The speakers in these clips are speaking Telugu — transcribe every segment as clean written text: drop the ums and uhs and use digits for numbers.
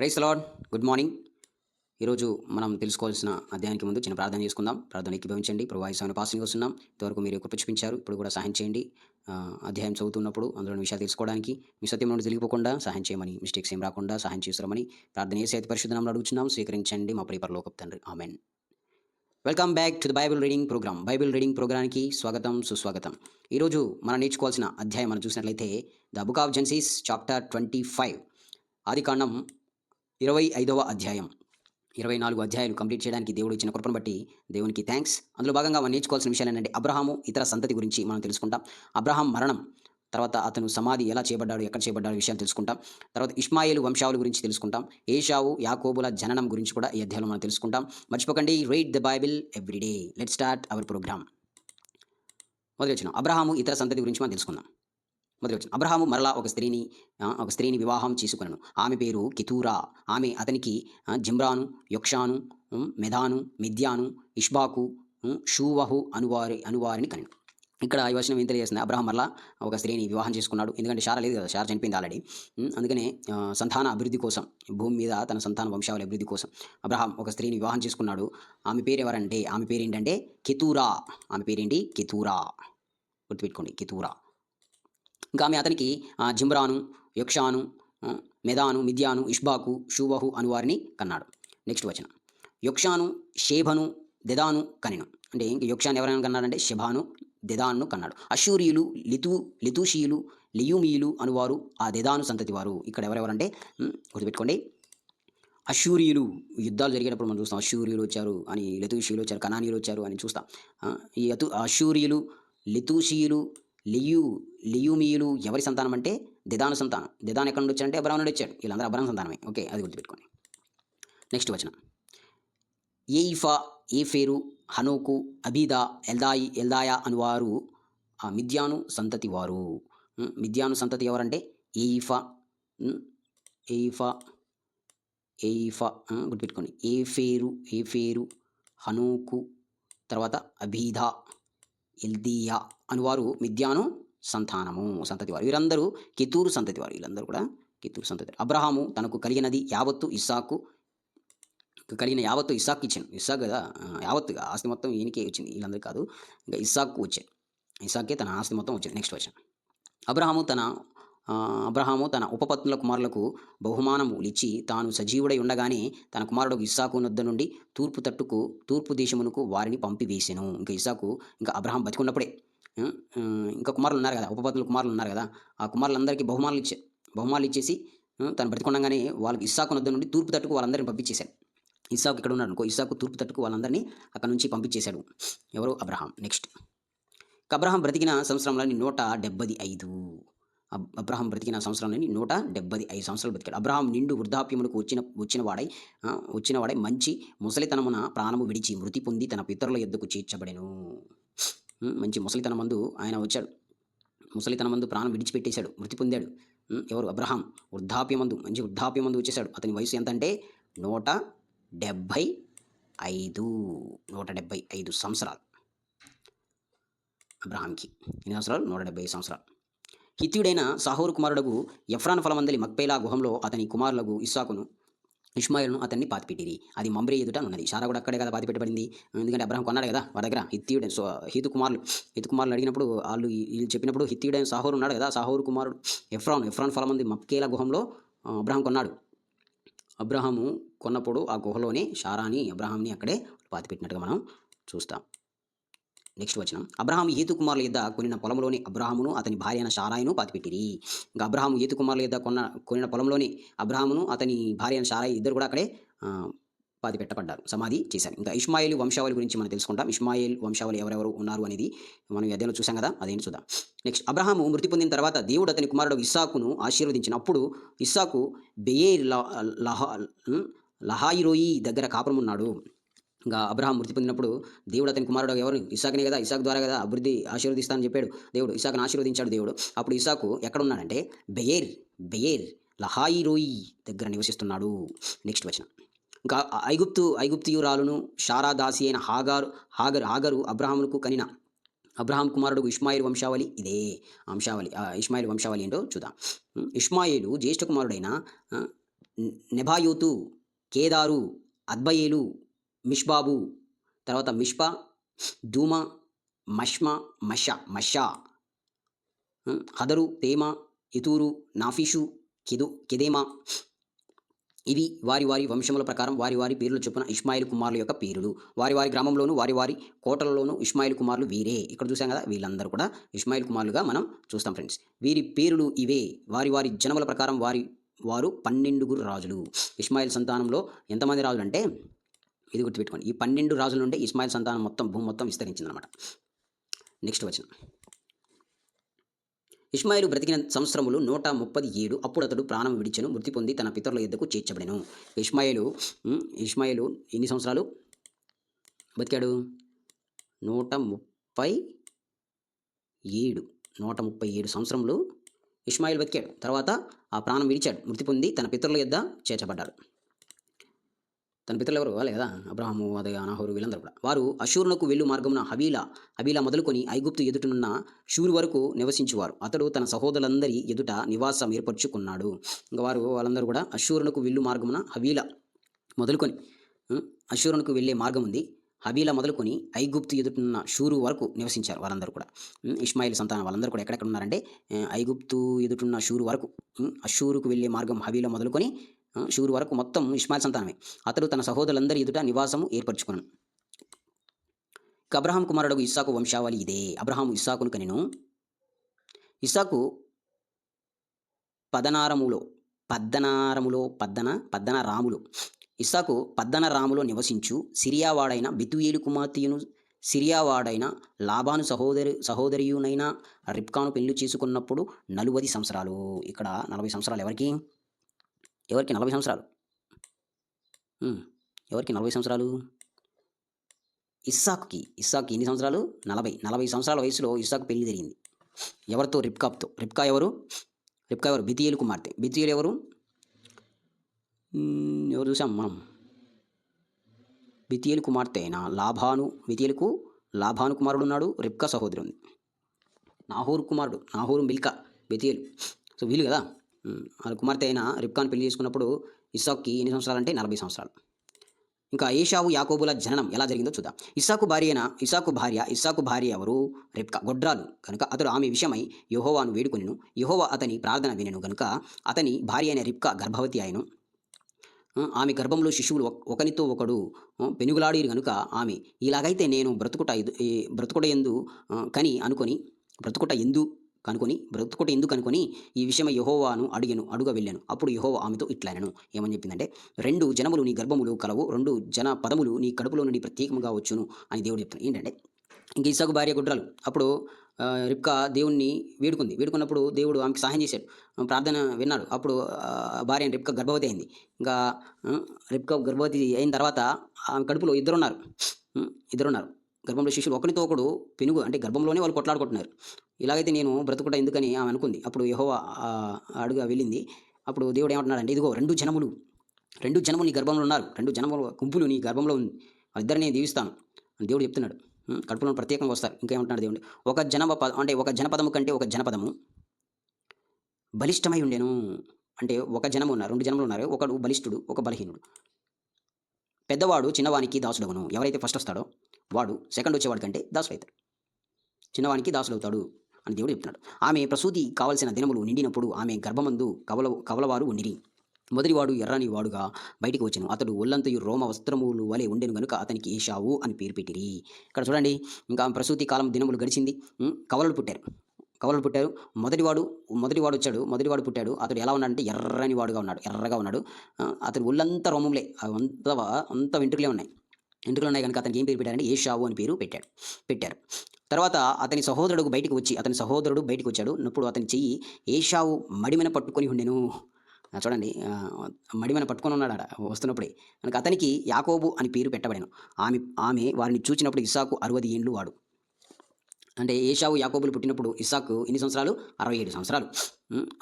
Praise the Lord. Good morning. ఈరోజు మనం తెలుసుకోవాల్సిన అధ్యాయానికి ముందు చిన్న ప్రార్థన చేసుకుందాం. ప్రార్థన ఏకీభవించండి. ప్రభు యేసుని పాస్టింగ్ వస్తున్నాం. ఇంతవరకు మీరు కృప చూపించారు. ఇప్పుడు కూడా సహాయం చేయండి. అధ్యాయం చదువుతున్నప్పుడు అందులోని విషయాలు తెలుసుకోవడానికి మీ సత్యం నుండి తెలియపోకుండా సహాయం చేయమని, మిస్టేక్స్ ఏం రాకుండా సహాయం చేస్తారమని ప్రార్థన చేసి అతి పరిశుద్ధ నామములో అడుగుచున్నాం. స్వీకరించండి మా ప్రియ పరలోకపు తండ్రి. ఆమేన్. Welcome back to the Bible reading program. Bible reading ప్రోగ్రామ్‌కి స్వాగతం, సుస్వాగతం. ఈరోజు మనం నేర్చుకోవాల్సిన అధ్యాయం మనం చూసినట్లయితే the book of Genesis chapter 25 ఆదికాండం 25వ అధ్యాయం. 24 అధ్యాయాలు కంప్లీట్ చేయడానికి దేవుడు ఇచ్చిన కృపను బట్టి దేవునికి థ్యాంక్స్. అందులో భాగంగా మనం నేర్చుకోవాల్సిన విషయాలు ఏంటంటే అబ్రహాము ఇతర సంతతి గురించి మనం తెలుసుకుంటాం. అబ్రహాం మరణం తర్వాత అతను సమాధి ఎలా చేయబడ్డాడు, ఎక్కడ చేయబడ్డాడు విషయాలు తెలుసుకుంటాం. తర్వాత ఇష్మాయేలు వంశావళి గురించి తెలుసుకుంటాం. ఏషావు యాకోబుల జననం గురించి కూడా ఈ అధ్యాయంలో మనం తెలుసుకుంటాం. మర్చిపోకండి, read the Bible every day. Let's start our programme. మొదటి వచనం, అబ్రహాము ఇతర సంతతి గురించి మనం తెలుసుకుందాం. మొదటి వచనం, అబ్రహాము మరలా ఒక స్త్రీని వివాహం చేసుకొనెను. ఆమె పేరు కెతూరా. ఆమె అతనికి జిమ్రాను, యొక్షాను, మెదాను, మిద్యాను, ఇష్బాకు, షూవహు అనువారిని కనెను. ఇక్కడ ఈ వచనం ఏం తెలియజేస్తుంది? అబ్రహాం మరలా ఒక స్త్రీని వివాహం చేసుకున్నాడు. ఎందుకంటే షారా లేదు కదా, షారా చనిపోయింది ఆల్రెడీ. అందుకనే సంతాన అభివృద్ధి కోసం, భూమి మీద తన సంతాన వంశావళి అభివృద్ధి కోసం అబ్రహాం ఒక స్త్రీని వివాహం చేసుకున్నాడు. ఆమె పేరు ఎవరంటే, ఆమె పేరేంటంటే కెతూరా. ఆమె పేరేంటి? కెతూరా. గుర్తుపెట్టుకోండి, కెతూరా. ఇంకా ఆమె అతనికి జిమ్రాను, యొక్షాను, మెదాను, మిద్యాను, ఇష్బాకు, షూవహు అనువారిని కన్నాడు. నెక్స్ట్ వచనం, యొక్షాను షేబను దెదాను కనెను. అంటే ఇంక యొక్షాను ఎవరైనా కన్నాడంటే షెబాను, దెదాను కన్నాడు. అషూరియులు, లితూషీయులు, లియుమీయులు అనువారు ఆ దెదాను సంతతి వారు. ఇక్కడ ఎవరెవరంటే గుర్తుపెట్టుకోండి, అషూరియులు యుద్ధాలు జరిగేటప్పుడు మనం చూస్తాం. అషూరియులు వచ్చారు అని, లెతూషీయులు వచ్చారు, కనానీయులు వచ్చారు అని చూస్తాం. ఈ అషూరియులు, లితూషీయులు, లియుమీయులు ఎవరి సంతానం అంటే దెదాను సంతానం. దెదాను ఎక్కడ నుండి వచ్చాడంటే అబ్రహాం నుండి వచ్చాడు. వీళ్ళందరూ అబ్రహాం సంతానమే. ఓకే, అది గుర్తుపెట్టుకోండి. నెక్స్ట్ వచనం, ఏయిఫా, ఏఫేరు, హనోకు, అబీదా, ఎల్దాయా అనువారు ఆ మిద్యాను సంతతి వారు. మిద్యాను సంతతి ఎవరంటే ఏయిఫా, ఏయిఫా ఏయిఫా గుర్తుపెట్టుకోండి. ఏఫేరు, హనోకు, తర్వాత అబీదా, ఎల్దియా అనువారు మిద్యాను సంతతి వారు. వీరందరూ కెతూరు సంతతి వారు. వీళ్ళందరూ కూడా కెతూరు సంతతి. అబ్రహాము తనకు కలిగినది యావత్తు ఇస్సాకు ఇచ్చాను. ఇస్సాకు కదా యావత్తుగా ఆస్తి మొత్తం ఈయనకే వచ్చింది, వీళ్ళందరికీ కాదు. ఇంకా ఇస్సాకే తన ఆస్తి మొత్తం వచ్చింది. నెక్స్ట్ వచనం, అబ్రహాము తన ఉపపత్నుల కుమారులకు బహుమానములు ఇచ్చి తాను సజీవుడై ఉండగానే తన కుమారుడు ఇస్సాకు నొద్ద నుండి తూర్పు దేశమునకు వారిని పంపివేసెను. ఇంకా అబ్రహాం బతికున్నప్పుడే ఇంకా కుమారులు ఉన్నారు కదా, ఉపపత్నుల కుమారులు ఉన్నారు కదా, ఆ కుమారులందరికీ బహుమానాలు ఇచ్చేసి తను బ్రతికుండగానే వాళ్ళకి ఇస్సాకు నొద్ద నుండి తూర్పు తట్టుకు వాళ్ళందరినీ పంపించేశాడు. ఇస్సాకు ఇక్కడ ఉన్నాడు అనుకో, ఇస్సాకు తూర్పు తట్టుకు వాళ్ళందరినీ అక్కడ నుంచి పంపించేశాడు. ఎవరు? అబ్రహాం. నెక్స్ట్, అబ్రహాం బ్రతికిన సంవత్సరంలోని 175. అబ్రహాం బ్రతికిన సంవత్సరంలోని 175 సంవత్సరాలు బ్రతికాడు. అబ్రహాం నిండు వృద్ధాప్యమునకు వచ్చినవాడై మంచి ముసలితనమున ప్రాణము విడిచి మృతి పొంది తన పితరుల యొద్దకు చేర్చబడెను. మంచి ముసలితనమందు ఆయన వచ్చాడు. ముసలితనమందు ప్రాణం విడిచిపెట్టేశాడు, మృతి పొందాడు. ఎవరు? అబ్రహాం మంచి వృద్ధాప్యమందు వచ్చేసాడు. అతని వయసు ఎంత అంటే 175 సంవత్సరాలు. అబ్రహాంకి ఎన్ని సంవత్సరాలు? 175 సంవత్సరాలు. హిత్యుడైన సాహోరు కుమారుడగు ఎఫ్రాను ఫలమందలి మక్పేలా గుహంలో అతని కుమారులకు ఇస్సాకును, ఇష్మాయేలును అతన్ని పాతిపెట్టిరి. అది మమ్రే ఎదుట ఉన్నది. షారా కూడా అక్కడే కదా పాతిపెట్టబడింది. ఎందుకంటే అబ్రహాం కొన్నాడు కదా వారి దగ్గర. హితు కుమారులు అడిగినప్పుడు వీళ్ళు చెప్పినప్పుడు హిత్యుడైన సాహోరు ఉన్నాడు కదా, సాహోరు కుమారుడు ఎఫ్రాన్ ఫలమంది మక్పేలా గుహంలో అబ్రహాం కొన్నాడు. అబ్రహాము కొన్నప్పుడు ఆ గుహలోనే షారాని అబ్రహాంని అక్కడే పాతిపెట్టినట్టుగా మనం చూస్తాం. నెక్స్ట్ వచనం, అబ్రహాము హీతు కుమారుల యొద్ద కొనిన పొలంలోని అబ్రహామును అతని భార్య అయిన షారాయిను పాతిపెట్టిరి. ఇంకా అబ్రహాము హీతు కుమారుల యొద్ద కొనిన పొలంలోని అబ్రహామును అతని భార్య అయిన షారాయి ఇద్దరు కూడా అక్కడే పాతిపెట్టబడ్డారు, సమాధి చేశారు. ఇంకా ఇష్మాయేలు వంశావళి గురించి మనం తెలుసుకుంటాం. ఇష్మాయేల్ వంశావళి ఎవరెవరు ఉన్నారు అనేది మనం ఈ అధ్యాయంలో చూసాం కదా, అదేంటి చూద్దాం. నెక్స్ట్, అబ్రహాము మృతి పొందిన తర్వాత దేవుడు అతని కుమారుడు ఇస్సాకును ఆశీర్వదించినప్పుడు ఇస్సాకు బెయేర్ లహాయిరోయి దగ్గర కాపురం ఉన్నాడు. ఇంకా అబ్రహాం మృతి పొందినప్పుడు దేవుడు అతని కుమారుడు ఎవరు? ఇస్సాకునే కదా, ఇస్సాకు ద్వారా కదా అభివృద్ధి ఆశీర్వదిస్తానని చెప్పాడు దేవుడు. ఇస్సాకును ఆశీర్వదించాడు దేవుడు. అప్పుడు ఇస్సాకు ఎక్కడ ఉన్నాడంటే బెయేర్ లహాయిరోయి దగ్గర నివసిస్తున్నాడు. నెక్స్ట్ వచనం, ఇంకా ఐగుప్తియురాలును షారా దాసి అయిన హాగరు అబ్రహామునకు కనిన అబ్రహాం కుమారుడు ఇష్మాయేలు వంశావళి ఇదే. ఇష్మాయేలు వంశావళి ఏంటో చూద్దాం. ఇష్మాయేలు జ్యేష్ఠ కుమారుడైన నెబాయోతు, కేదారు, అద్బయేలు, మిష్బాబు, తర్వాత మిష్పా, దూమా, మష్మా, మషా, హదరు, తేమా, ఇతూరు, నాఫీషు, కెదేమా. ఇవి వారి వారి వంశముల ప్రకారం వారి వారి పేర్ల చొప్పున ఇష్మాయిల్ కుమారుల యొక్క పేరులు. వారి వారి గ్రామంలోను వారి వారి కోటలలోను ఇష్మాయిల్ కుమారులు వీరే. ఇక్కడ చూసాం కదా, వీళ్ళందరూ కూడా ఇష్మాయిల్ కుమారులుగా మనం చూస్తాం ఫ్రెండ్స్. వీరి పేర్లు ఇవే. వారి వారి జనముల ప్రకారం వారు 12 రాజులు. ఇష్మాయిల్ సంతానంలో ఎంతమంది రాజులు అంటే, ఇది గుర్తుపెట్టుకోండి, ఈ 12 రాజుల నుండి ఇస్మాయిల్ సంతానం భూమి మొత్తం విస్తరించిందనమాట. నెక్స్ట్ వచనం. ఇష్మాయిలు బ్రతికిన సంవత్సరములు 137. అప్పుడు అతడు ప్రాణం విడిచెను, మృతి పొంది తన పితరుల యొద్దకు చేర్చబడెను. ఇష్మాయిలు ఎన్ని సంవత్సరాలు బతికాడు? 137 సంవత్సరములు ఇష్మాయిల్ బతికాడు. తర్వాత ఆ ప్రాణం విడిచాడు, మృతి పొంది తన పితరుల యొద్ద చేర్చబడ్డాడు. తన పితరులు ఎవరు? వాళ్ళే కదా, అబ్రహాము, అదే నాహోరు, వీళ్ళందరూ కూడా. వారు అషూరునకు వెళ్ళు మార్గమున హవీలా మొదలుకొని ఐగుప్తు ఎదుటనున్న షూరు వరకు నివసించువారు. అతడు తన సహోదరులందరి ఎదుట నివాసం ఏర్పరచుకున్నాడు. ఇంకా వాళ్ళందరూ కూడా అషూరునకు వెళ్ళు మార్గమున హవీలా మొదలుకొని, అషూరునకు వెళ్ళే మార్గం ఉంది, హవీలా మొదలుకొని ఐగుప్తు ఎదుటనున్న షూరు వరకు నివసించారు వారందరూ కూడా. ఇష్మాయిల్ సంతానం వాళ్ళందరూ కూడా ఎక్కడెక్కడ ఉన్నారంటే, ఐగుప్తు ఎదుటున్న షూరు వరకు, అషూరుకు వెళ్ళే మార్గం హవీలా మొదలుకొని షూరు వరకు మొత్తం ఇష్మాయిల్ సంతానమే. అతడు తన సహోదరులందరి ఎదుట నివాసము ఏర్పరచుకున్నాను. ఇక అబ్రహాం కుమారుడు ఇస్సాకు వంశావళి ఇదే. అబ్రహాము ఇస్సాకును కనెను. ఇస్సాకు పద్దనరాములో ఇస్సాకు పద్దనరాములో నివసించు సిరియావాడైన బెతూయేలు కుమార్తెయును సిరియావాడైన లాబాను సహోదరియునైన రిబ్కాను పెళ్లి చేసుకున్నప్పుడు 40 సంవత్సరాలు. ఇక్కడ 40 సంవత్సరాలు ఎవరికి 40 సంవత్సరాలు? ఎవరికి 40 సంవత్సరాలు? ఇస్సాకుకి ఎన్ని సంవత్సరాలు? 40 సంవత్సరాల వయసులో ఇస్సాకు పెళ్లి జరిగింది. ఎవరితో? రిబ్కాతో. రిబ్కా ఎవరు? బెతూయేలు కుమార్తె. బెతూయేలు ఎవరు చూసాం మనం? బెతూయేలు కుమార్తె అయిన బెతూయేలుకు లాబాను కుమారుడు ఉన్నాడు, రిబ్కా సహోదరి ఉంది. నాహోరు మిల్కా, బెతూయేలు. సో వీళ్ళు కదా. వాళ్ళ కుమార్తె అయిన రిబ్కాను పెళ్లి చేసుకున్నప్పుడు ఇస్సాకుకి ఎన్ని సంవత్సరాలు అంటే 40 సంవత్సరాలు. ఇంకా ఏషావు యాకోబుల జననం ఎలా జరిగిందో చూద్దాం. ఇస్సాకు భార్య ఎవరు? రిబ్కా. గొడ్రాలు కనుక అతడు ఆమె విషయమై యెహోవాను వేడుకొనెను. యెహోవా అతని ప్రార్థన వినెను గనుక అతని భార్య అయిన రిబ్కా గర్భవతి అయ్యెను. ఆమె గర్భంలో శిశువులు ఒకనితో ఒకడు పెనుగులాడిరు గనుక ఆమె, ఇలాగైతే నేను బ్రతుకుట ఎందుకనుకొని ఈ విషయమై యెహోవాను అడుగ వెళ్ళాను. అప్పుడు యెహోవా ఆమెతో ఇట్లనెను. ఏమని చెప్పిందంటే, 2 జనములు నీ గర్భములు కలవు, 2 జనపదములు నీ కడుపులో నుండి ప్రత్యేకంగా వచ్చును అని దేవుడు చెప్తున్నాడు. ఏంటంటే, ఇంక ఇస్సాకు భార్య గొడ్రాలు. అప్పుడు రిబ్కా దేవుణ్ణి వేడుకున్నప్పుడు దేవుడు ఆమెకు సహాయం చేశాడు, ప్రార్థన విన్నాడు. అప్పుడు భార్య రిబ్కా గర్భవతి అయింది. ఇంకా రిబ్కా గర్భవతి అయిన తర్వాత ఆమె కడుపులో ఇద్దరున్నారు. గర్భంలో శిశువులు ఒకరితో ఒకడు అంటే గర్భంలోనే వాళ్ళు కొట్లాడుకుంటున్నారు. ఇలాగైతే నేను బ్రతుకుట ఎందుకని ఆమె అనుకుంది. అప్పుడు యెహోవా అడుగా వెళ్ళింది. అప్పుడు దేవుడు ఏమంటున్నాడంటే, ఇదిగో 2 జనములు నీ గర్భంలో ఉన్నారు, 2 జనముల గుంపులు నీ గర్భంలో ఉంది, వాళ్ళిద్దరిని నేను దీవిస్తాను అని దేవుడు చెప్తున్నాడు. కడుపులో ప్రత్యేకంగా వస్తారు. ఇంకా ఏమంటున్నాడు దేవుడు, ఒక జనపదము కంటే ఒక జనపదము బలిష్టమై ఉండెను. అంటే ఒక జనము ఉన్నారు, 2 జనములు ఉన్నారు, ఒకడు బలిష్ఠుడు, ఒక బలహీనుడు. పెద్దవాడు చిన్నవానికి దాసుడవును. ఎవరైతే ఫస్ట్ వస్తాడో వాడు సెకండ్ వచ్చేవాడి కంటే దాసుడవుతాడు, చిన్నవానికి దాసుడవుతాడు అని దేవుడు చెప్తున్నాడు. ఆమె ప్రసూతి కావలసిన దినములు నిండినప్పుడు ఆమె గర్భమందు కవలవారు ఉండిరి. మొదటివాడు ఎర్రని వాడుగా బయటికి వచ్చెను. అతడు ఒళ్ళంతయు రోమ వస్త్రములు వలె ఉండెను గనుక అతనికి ఏషావు అని పేరు పెట్టిరి. ఇక్కడ చూడండి, ఇంకా ప్రసూతి కాలం దినములు గడిచింది. కవలలు పుట్టారు. మొదటివాడు పుట్టాడు. అతడు ఎలా ఉన్నాడంటే ఎర్రగా ఉన్నాడు. అతడు ఒళ్ళంతా రోమంలే, అంత వెంట్రుకలే ఉన్నాయి కనుక అతనికి ఏం పేరు పెట్టారంటే ఏషావు అని పేరు పెట్టారు. తర్వాత అతని సహోదరుడు బయటికి వచ్చాడు. అప్పుడు అతని చెయ్యి ఏషావు మడిమెన పట్టుకొని ఉండెను. చూడండి, మడిమెన పట్టుకొని ఉన్నాడు ఆడ వస్తున్నప్పుడే. కనుక అతనికి యాకోబు అని పేరు పెట్టబడెను. ఆమె వారిని చూచినప్పుడు ఇస్సాకు 60 ఏండ్లు వాడు. అంటే ఏషావు యాకోబులు పుట్టినప్పుడు ఇస్సాకు ఎన్ని సంవత్సరాలు? 67 సంవత్సరాలు.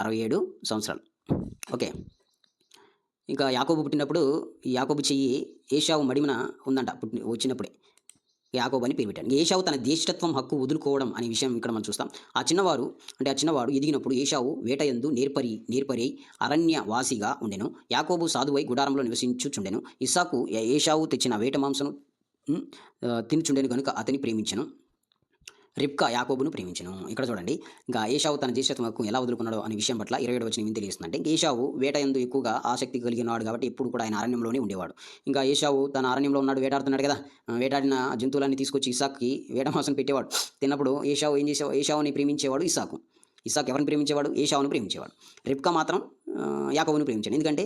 67 సంవత్సరాలు. ఓకే. ఇంకా యాకోబు పుట్టినప్పుడు ఈ యాకోబు చెయ్యి ఏషావు మడిమన ఉందంట వచ్చినప్పుడే. యాకోబు అని పేరు పెట్టాడు. ఏశావు తన జ్యేష్ఠత్వం హక్కు వదులుకోవడం అనే విషయం ఇక్కడ మనం చూస్తాం. ఆ చిన్నవాడు ఎదిగినప్పుడు ఏశావు వేటయందు నేర్పరై అరణ్యవాసిగా ఉండెను. యాకోబు సాధువై గుడారంలో నివసించుచుండెను. ఇస్సాకు ఏశావు తెచ్చిన వేట మాంసను తినుచుండెను గనుక అతని ప్రేమించెను. రిబ్కా యాకోబును ప్రేమించెను. ఇక్కడ చూడండి, ఇంకా ఏశావు తన జ్యేష్ఠత్వం హక్కు ఎలా వదులుకున్నాడో అనే విషయం పట్ల 27వ వచనం ఏం తెలియజేస్తుందంటే, ఏశావు వేట యందు ఎక్కువగా ఆసక్తి కలిగినవాడు కాబట్టి ఎప్పుడు కూడా ఆయన అరణ్యంలోనే ఉండేవాడు. ఇంకా ఏశావు తన అరణ్యంలో ఉన్నాడు, వేటాడుతున్నాడు కదా, వేటాడిన జంతువులన్నీ తీసుకొచ్చి ఇస్సాకుకి వేట మాంసం పెట్టేవాడు. తిన్నప్పుడు ఏశావుని ప్రేమించేవాడు ఇస్సాకు. ఇస్సాకు ఎవరిని ప్రేమించేవాడు? ఏశావును ప్రేమించేవాడు. రిబ్కా మాత్రం యాకోబును ప్రేమించాడు. ఎందుకంటే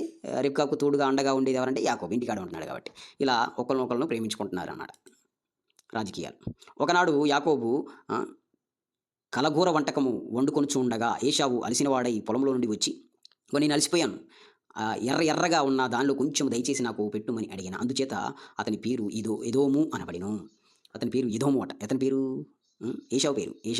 రిబ్కాకు తోడుగా అండగా ఉండేది ఎవరంటే యాకోబు, ఇంటికాడ ఉంటున్నాడు కాబట్టి. ఇలా ఒకరినొకరు ప్రేమించుకుంటున్నారు అన్నమాట. రాజకీయాలు. ఒకనాడు యాకోబు కలగూర వంటకము వండుకొనుచు ఉండగా ఏశావు అలసినవాడై పొలంలో నుండి వచ్చి, నేను అలసిపోయాను, ఎర్రగా ఉన్న దానిలో కొంచెం దయచేసి నాకు పెట్టుమని అడిగాను. అందుచేత అతని పేరు ఎదోము అనబడెను. అతని పేరు ఎదోము అట. అతని పేరు ఏశావు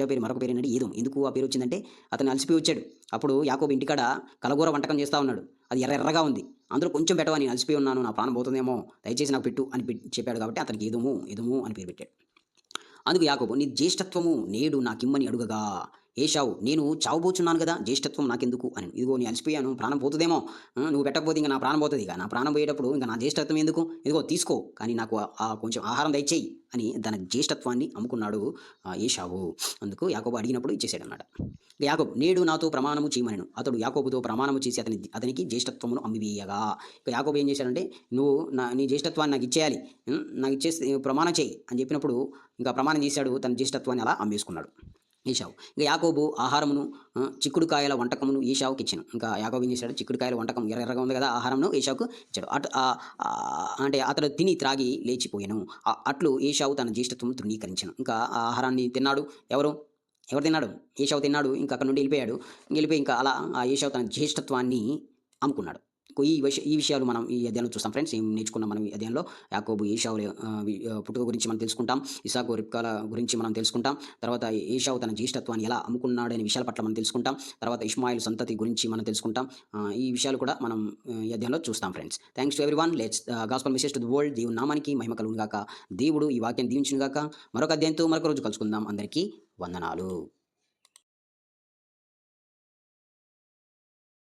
పేరు మరొక పేరు ఏంటంటే ఏదోము. ఎందుకు ఆ పేరు వచ్చిందంటే అతను అలసిపోయి వచ్చాడు. అప్పుడు యాకోబు ఇంటికాడ కలగూర వంటకం చేస్తూ ఉన్నాడు. అది ఎర్రగా ఉంది, అందులో కొంచెం పెట్టవా, నేను అలసిపోయి ఉన్నాను, నా ప్రాణం పోతుందేమో, దయచేసి నాకు పెట్టు అని చెప్పాడు. కాబట్టి అతనికి ఎదోము అని పేరు పెట్టాడు. అందుకు యాకోబు, నీ జ్యేష్ఠత్వము నేడు నాకిమ్మని అడుగగా ఏశావు, నేను చావబోచున్నాను కదా, జ్యేష్ఠత్వం నాకెందుకు అని. ఇదిగో నేను అలసిపోయాను, ప్రాణం పోతుందేమో, నువ్వు పెట్టకపోతే ఇంకా నా ప్రాణం పోతుంది. ఇక నా ప్రాణం పోయేటప్పుడు ఇంకా నా జ్యేష్ఠత్వం ఎందుకు, ఇదిగో తీసుకో, కానీ నాకు కొంచెం ఆహారం దయచేయి అని తన జ్యేష్ఠత్వాన్ని అమ్ముకున్నాడు ఏశావు. అందుకు యాకోబు అడిగినప్పుడు ఇచ్చేసాడు అన్నమాట. యాకోబు, నేడు నాతో ప్రమాణము చేయమనెను. అతడు యాకోబుతో ప్రమాణము చేసి అతనికి జ్యేష్ఠత్వమును అమ్మివేయగా, ఇక యాకోబు ఏం చేశాడంటే, నువ్వు నీ జ్యేష్ఠత్వాన్ని నాకు ఇచ్చేయాలి, నాకు ఇచ్చేసి ప్రమాణం చేయి అని చెప్పినప్పుడు ఇంకా ప్రమాణం చేశాడు, తన జ్యేష్ఠత్వాన్ని అలా అమ్మేసుకున్నాడు ఏశావు. ఇంకా యాకోబు ఆహారమును చిక్కుడుకాయల వంటకమును ఏశావుకి ఇచ్చాను. ఇంకా యాకోబు ఏం చేశాడు, చిక్కుడుకాయల వంటకం ఎర్రగా ఉంది కదా, ఆహారంను ఏశావుకు ఇచ్చాడు. అంటే అతడు తిని త్రాగి లేచిపోయాను. అట్లు ఏశావు తన జ్యేష్ఠత్వం తృణీకరించాను. ఇంకా ఆ ఆహారాన్ని తిన్నాడు. ఎవరు తిన్నాడు? ఏశావు తిన్నాడు. ఇంకా అక్కడ నుండి వెళ్ళిపోయి ఇంకా అలా ఆ ఏశావు తన జ్యేష్ఠత్వాన్ని అమ్ముకున్నాడు. ఈ విషయాలు మనం ఈ అధ్యాయంలో చూస్తాం ఫ్రెండ్స్. ఏం నేర్చుకున్నాం మనం ఈ అధ్యాయంలో? యాకోబు ఏశావు పుట్టుక గురించి మనం తెలుసుకుంటాం. ఇస్సాకు రిబ్కాల గురించి మనం తెలుసుకుంటాం. తర్వాత ఏశావు తన జ్యేష్ఠత్వాన్ని ఎలా అమ్ముకున్నాడనే విషయాల పట్ల మనం తెలుసుకుంటాం. తర్వాత ఇష్మాయిల్ సంతతి గురించి మనం తెలుసుకుంటాం. ఈ విషయాలు కూడా మనం ఈ అధ్యాయంలో చూస్తాం friends. Thanks to everyone. Let's gospel message to the world. దేవుని నామానికి మహిమ కలుగును గాక. దేవుడు ఈ వాక్యాన్ని దీవించును గాక. మరొక అధ్యాయంతో మరొక రోజు కలుసుకుందాం. అందరికీ వందనాలు.